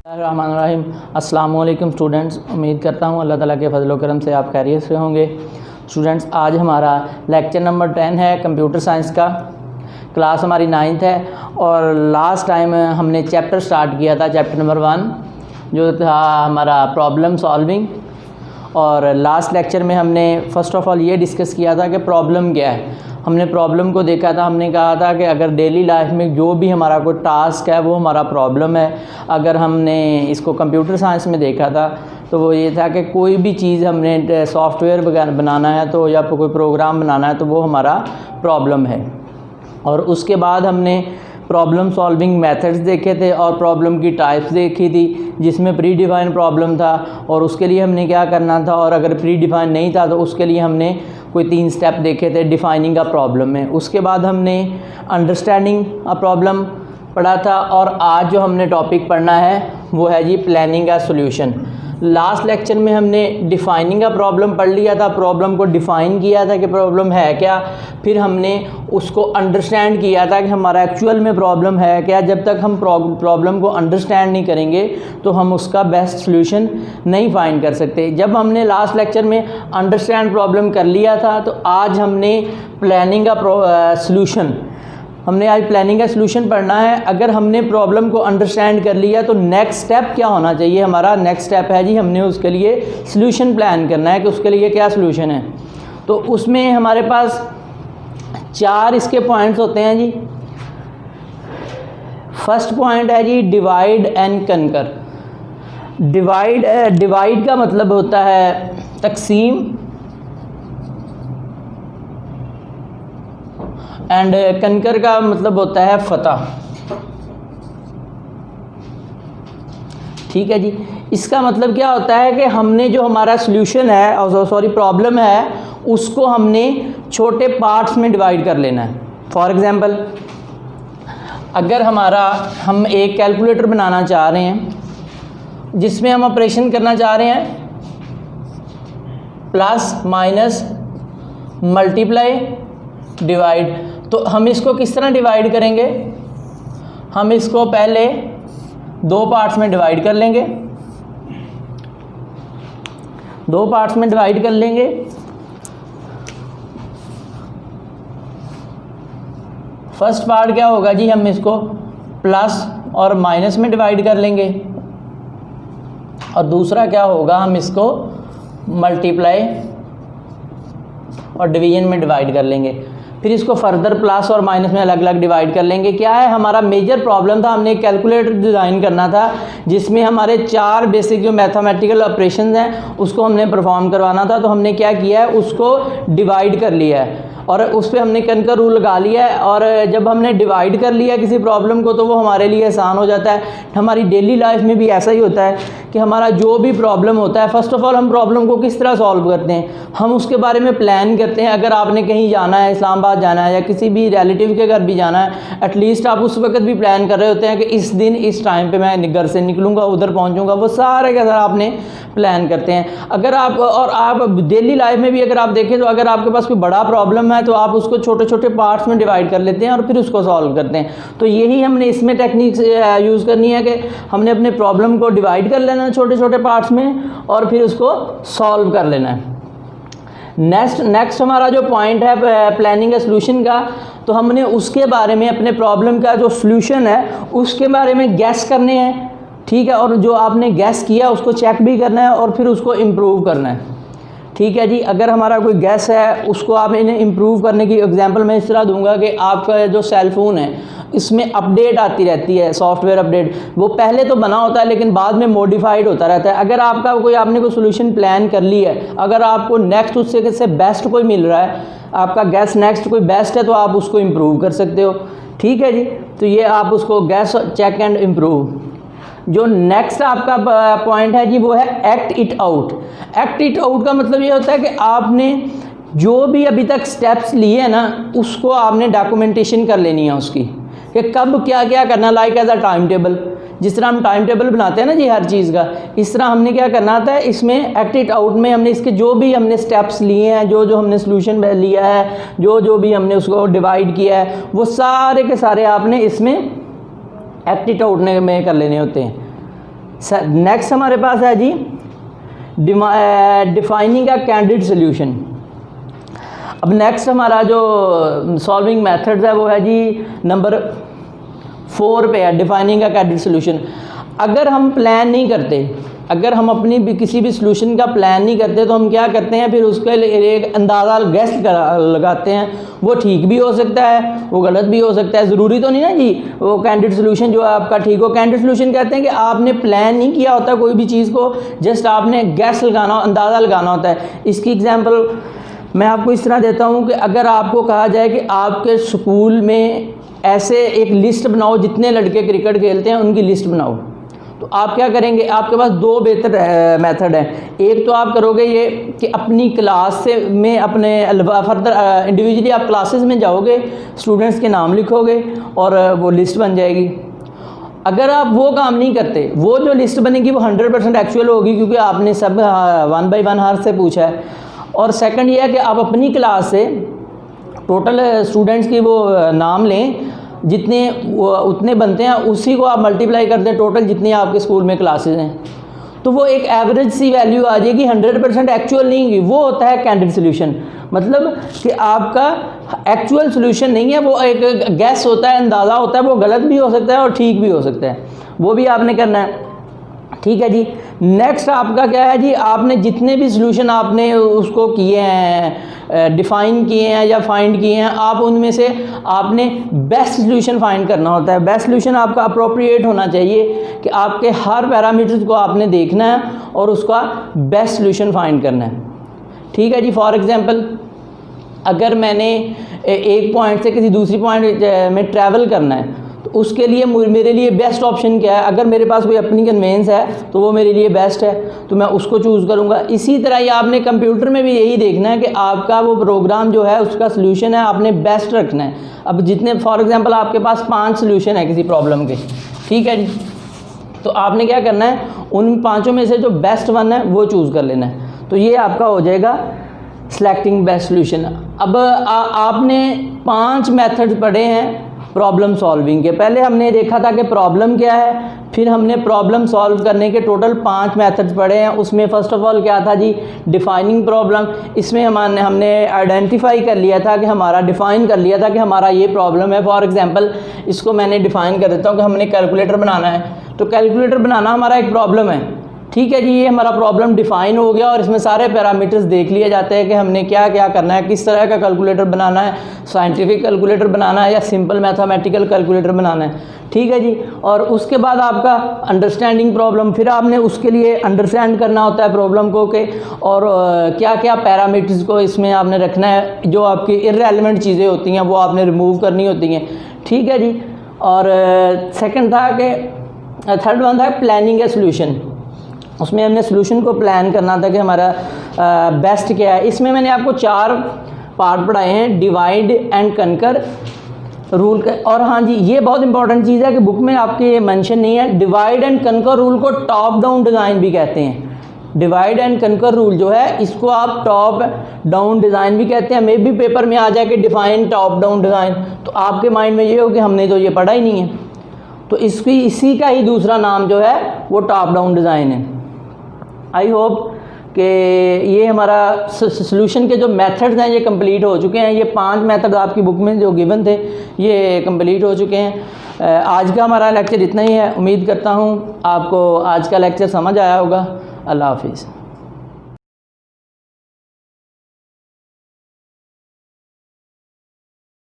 रहमानिर्रहीम। अस्सलाम वालेकुम स्टूडेंट्स, उम्मीद करता हूँ अल्लाह ताला के फजल करम से आप खैरियत से होंगे। स्टूडेंट्स, आज हमारा लेक्चर नंबर 10 है कंप्यूटर साइंस का। क्लास हमारी 9th है और लास्ट टाइम हमने चैप्टर स्टार्ट किया था, चैप्टर नंबर 1 जो था हमारा प्रॉब्लम सॉल्विंग। और लास्ट लेक्चर में हमने फ़र्स्ट ऑफ़ ऑल ये डिस्कस किया था कि प्रॉब्लम क्या है। हमने प्रॉब्लम को देखा था, हमने कहा था कि अगर डेली लाइफ में जो भी हमारा कोई टास्क है वो हमारा प्रॉब्लम है। अगर हमने इसको कंप्यूटर साइंस में देखा था तो वो ये था कि कोई भी चीज़ हमने सॉफ्टवेयर बनाना है तो या कोई प्रोग्राम बनाना है तो वो हमारा प्रॉब्लम है। और उसके बाद हमने प्रॉब्लम सॉल्विंग मेथड्स देखे थे और प्रॉब्लम की टाइप्स देखी थी, जिसमें प्री डिफाइन प्रॉब्लम था और उसके लिए हमने क्या करना था, और अगर प्री डिफाइन नहीं था तो उसके लिए हमने कोई 3 स्टेप देखे थे डिफाइनिंग अ प्रॉब्लम में। उसके बाद हमने अंडरस्टैंडिंग अ प्रॉब्लम पढ़ा था और आज जो हमने टॉपिक पढ़ना है वो है जी planning a solution. Last lecture में हमने डिफ़ाइनिंग अ प्रॉब्लम पढ़ लिया था, प्रॉब्लम को डिफ़ाइन किया था कि प्रॉब्लम है क्या, फिर हमने उसको अंडरस्टैंड किया था कि हमारा एक्चुअल में प्रॉब्लम है क्या। जब तक हम प्रॉब्लम को अंडरस्टैंड नहीं करेंगे तो हम उसका बेस्ट सॉल्यूशन नहीं फाइंड कर सकते। जब हमने लास्ट लेक्चर में अंडरस्टैंड प्रॉब्लम कर लिया था तो आज हमने प्लानिंग अ सॉल्यूशन, हमने आज प्लानिंग का सॉल्यूशन पढ़ना है। अगर हमने प्रॉब्लम को अंडरस्टैंड कर लिया तो नेक्स्ट स्टेप क्या होना चाहिए, हमारा नेक्स्ट स्टेप है जी हमने उसके लिए सॉल्यूशन प्लान करना है कि उसके लिए क्या सॉल्यूशन है। तो उसमें हमारे पास 4 इसके पॉइंट्स होते हैं जी। फर्स्ट पॉइंट है जी डिवाइड एंड कनकर। डिवाइड का मतलब होता है तकसीम एंड कनकर का मतलब होता है फतह। ठीक है जी। इसका मतलब क्या होता है कि हमने जो हमारा सॉल्यूशन है और प्रॉब्लम है उसको हमने छोटे पार्ट्स में डिवाइड कर लेना है। फॉर एग्जांपल, अगर हम एक कैलकुलेटर बनाना चाह रहे हैं जिसमें हम ऑपरेशन करना चाह रहे हैं प्लस माइनस मल्टीप्लाई डिवाइड, तो हम इसको किस तरह डिवाइड करेंगे, हम इसको पहले 2 पार्ट्स में डिवाइड कर लेंगे। 2 पार्ट्स में डिवाइड कर लेंगे। फर्स्ट पार्ट क्या होगा जी, हम इसको प्लस और माइनस में डिवाइड कर लेंगे और दूसरा क्या होगा, हम इसको मल्टीप्लाई और डिवीजन में डिवाइड कर लेंगे। फिर इसको फर्दर प्लस और माइनस में अलग अलग डिवाइड कर लेंगे। क्या है, हमारा मेजर प्रॉब्लम था, हमने एक कैलकुलेटर डिज़ाइन करना था जिसमें हमारे 4 बेसिक जो मैथमेटिकल ऑपरेशंस हैं उसको हमने परफॉर्म करवाना था। तो हमने क्या किया है, उसको डिवाइड कर लिया है और उस पर हमने कनकर रूल लगा लिया है। और जब हमने डिवाइड कर लिया किसी प्रॉब्लम को तो वो हमारे लिए आसान हो जाता है। हमारी डेली लाइफ में भी ऐसा ही होता है कि हमारा जो भी प्रॉब्लम होता है, फ़र्स्ट ऑफ़ ऑल हम प्रॉब्लम को किस तरह सॉल्व करते हैं, हम उसके बारे में प्लान करते हैं। अगर आपने कहीं जाना है, इस्लामाबाद जाना है या किसी भी रिलेटिव के घर भी जाना है, एटलीस्ट आप उस वक्त भी प्लान कर रहे होते हैं कि इस दिन इस टाइम पे मैं घर से निकलूँगा, उधर पहुँचूँगा, वो सारे का सारा आपने प्लान करते हैं। अगर आप डेली लाइफ में भी अगर आप देखें तो अगर आपके पास कोई बड़ा प्रॉब्लम है तो आप उसको छोटे छोटे पार्ट्स में डिवाइड कर लेते हैं और फिर उसको सॉल्व करते हैं। तो यही हमने इसमें टेक्निक यूज़ करनी है कि हमने अपने प्रॉब्लम को डिवाइड कर लेना है छोटे छोटे पार्ट्स में और फिर उसको सॉल्व कर लेना है। नेक्स्ट हमारा जो पॉइंट है प्लानिंग का सॉल्यूशन का, तो हमने उसके बारे में अपने प्रॉब्लम का जो सॉल्यूशन है उसके बारे में गैस करने हैं। ठीक है, और जो आपने गैस किया उसको चेक भी करना है और फिर उसको इम्प्रूव करना है। ठीक है जी। अगर हमारा कोई गैस है उसको आप इन्हें इम्प्रूव करने की एग्जांपल मैं इस तरह दूंगा कि आपका जो सेल फ़ोन है इसमें अपडेट आती रहती है, सॉफ्टवेयर अपडेट, वो पहले तो बना होता है लेकिन बाद में मॉडिफाइड होता रहता है। अगर आपने कोई सोल्यूशन प्लान कर ली है, अगर आपको नेक्स्ट उससे से बेस्ट कोई मिल रहा है, आपका गैस नेक्स्ट कोई बेस्ट है तो आप उसको इम्प्रूव कर सकते हो। ठीक है जी। तो ये आप उसको गैस चेक एंड इम्प्रूव। जो नेक्स्ट आपका पॉइंट है जी वो है act it out. Act it out का मतलब ये होता है कि आपने जो भी अभी तक स्टेप्स लिए हैं ना उसको आपने डॉक्यूमेंटेशन कर लेनी है उसकी, कि कब क्या क्या करना, like as a time table. जिस तरह हम टाइम टेबल बनाते हैं ना जी हर चीज़ का, इस तरह हमने क्या करना था इसमें एक्ट इट आउट में हमने इसके जो भी हमने स्टेप्स लिए हैं, जो हमने सोल्यूशन लिया है, जो भी हमने उसको डिवाइड किया है, वो सारे के सारे आपने इसमें एक्ट इट आउट में कर लेने होते हैं। नेक्स्ट हमारे पास है जी डिफाइनिंग अ कैंडिडेट सोल्यूशन। अब नेक्स्ट हमारा जो सॉल्विंग मेथड्स है वो है जी नंबर 4 पे है, डिफाइनिंग अ कैंडिडेट सोल्यूशन। अगर हम प्लान नहीं करते, अगर हम अपनी भी किसी भी सोल्यूशन का प्लान नहीं करते तो हम क्या करते हैं, फिर उसके लिए एक अंदाज़ा गैस लगाते हैं। वो ठीक भी हो सकता है, वो गलत भी हो सकता है, ज़रूरी तो नहीं ना जी वो कैंडिडेट सोल्यूशन जो है आपका ठीक हो। कैंडिडेट सोल्यूशन कहते हैं कि आपने प्लान नहीं किया होता कोई भी चीज़ को, जस्ट आपने गैस लगाना, अंदाज़ा लगाना होता है। इसकी एग्जांपल मैं आपको इस तरह देता हूँ कि अगर आपको कहा जाए कि आपके स्कूल में ऐसे एक लिस्ट बनाओ, जितने लड़के क्रिकेट खेलते हैं उनकी लिस्ट बनाओ, तो आप क्या करेंगे, आपके पास 2 बेहतर मेथड हैं। एक तो आप करोगे ये कि अपनी क्लास से में अपने फर्दर इंडिविजुअली आप क्लासेस में जाओगे, स्टूडेंट्स के नाम लिखोगे और वो लिस्ट बन जाएगी। अगर आप वो काम नहीं करते, वो जो लिस्ट बनेगी वो 100% एक्चुअल होगी, क्योंकि आपने सब 1 बाय 1 हर से पूछा है। और सेकंड ये है कि आप अपनी क्लास से टोटल स्टूडेंट्स की वो नाम लें, जितने उतने बनते हैं उसी को आप मल्टीप्लाई कर दें टोटल जितनी आपके स्कूल में क्लासेस हैं, तो वो एक एवरेज सी वैल्यू आ जाएगी। 100% एक्चुअल नहीं होगी, वो होता है कैंडिडेट सोल्यूशन। मतलब कि आपका एक्चुअल सोल्यूशन नहीं है, वो एक गैस होता है, अंदाज़ा होता है, वो गलत भी हो सकता है और ठीक भी हो सकता है, वो भी आपने करना है। ठीक है जी। नेक्स्ट आपका क्या है जी, आपने जितने भी सोल्यूशन आपने उसको किए हैं, डिफ़ाइन किए हैं या फाइंड किए हैं, आप उनमें से आपने बेस्ट सोल्यूशन फाइंड करना होता है। बेस्ट सोल्यूशन आपका अप्रोप्रिएट होना चाहिए कि आपके हर पैरामीटर्स को आपने देखना है और उसका बेस्ट सोल्यूशन फाइंड करना है। ठीक है जी। फॉर एग्ज़ाम्पल अगर मैंने एक पॉइंट से किसी दूसरी पॉइंट में ट्रैवल करना है, तो उसके लिए मेरे लिए बेस्ट ऑप्शन क्या है, अगर मेरे पास कोई अपनी कन्वेंस है तो वो मेरे लिए बेस्ट है, तो मैं उसको चूज़ करूँगा। इसी तरह ही आपने कंप्यूटर में भी यही देखना है कि आपका वो प्रोग्राम जो है उसका सोल्यूशन है आपने बेस्ट रखना है। अब जितने फॉर एग्जांपल आपके पास 5 सोल्यूशन है किसी प्रॉब्लम के, ठीक है जी, तो आपने क्या करना है, उन 5 में से जो बेस्ट वन है वो चूज़ कर लेना है। तो ये आपका हो जाएगा सिलेक्टिंग बेस्ट सोल्यूशन। अब आपने 5 मेथड्स पढ़े हैं प्रॉब्लम सॉल्विंग के। पहले हमने देखा था कि प्रॉब्लम क्या है, फिर हमने प्रॉब्लम सॉल्व करने के टोटल 5 मेथड्स पढ़े हैं। उसमें फ़र्स्ट ऑफ ऑल क्या था जी, डिफ़ाइनिंग प्रॉब्लम। इसमें हमने आइडेंटिफाई कर लिया था कि हमारा डिफ़ाइन कर लिया था कि हमारा ये प्रॉब्लम है। फॉर एग्जांपल इसको मैंने डिफ़ाइन कर देता हूँ कि हमने कैलकुलेटर बनाना है, तो कैलकुलेटर बनाना हमारा एक प्रॉब्लम है। ठीक है जी, ये हमारा प्रॉब्लम डिफ़ाइन हो गया और इसमें सारे पैरामीटर्स देख लिए जाते हैं कि हमने क्या क्या करना है, किस तरह का कैलकुलेटर बनाना है, साइंटिफिक कैलकुलेटर बनाना है या सिंपल मैथमेटिकल कैलकुलेटर बनाना है। ठीक है जी। और उसके बाद आपका अंडरस्टैंडिंग प्रॉब्लम, फिर आपने उसके लिए अंडरस्टैंड करना होता है प्रॉब्लम को के और क्या क्या पैरामीटर्स को इसमें आपने रखना है, जो आपकी इर्रेलेवेंट चीज़ें होती हैं वो आपने रिमूव करनी होती हैं। ठीक है जी। और सेकंड था कि थर्ड वन था प्लानिंग ए सोल्यूशन। उसमें हमने सोल्यूशन को प्लान करना था कि हमारा बेस्ट क्या है। इसमें मैंने आपको 4 पार्ट पढ़ाए हैं, डिवाइड एंड कनकर रूल का। और हाँ जी, ये बहुत इंपॉर्टेंट चीज़ है कि बुक में आपके मेंशन नहीं है, डिवाइड एंड कनकर रूल को टॉप डाउन डिज़ाइन भी कहते हैं। डिवाइड एंड कनकर रूल जो है इसको आप टॉप डाउन डिज़ाइन भी कहते हैं। मे भी पेपर में आ जाए कि डिफाइन टॉप डाउन डिज़ाइन, तो आपके माइंड में ये हो कि हमने तो ये पढ़ा ही नहीं है, तो इसी का ही दूसरा नाम जो है वो टॉप डाउन डिज़ाइन है। आई होप कि ये हमारा सोल्यूशन के जो मेथड्स हैं ये कंप्लीट हो चुके हैं। ये 5 मेथड आपकी बुक में जो गिवन थे ये कंप्लीट हो चुके हैं। आज का हमारा लेक्चर इतना ही है। उम्मीद करता हूँ आपको आज का लेक्चर समझ आया होगा। अल्लाह हाफिज़।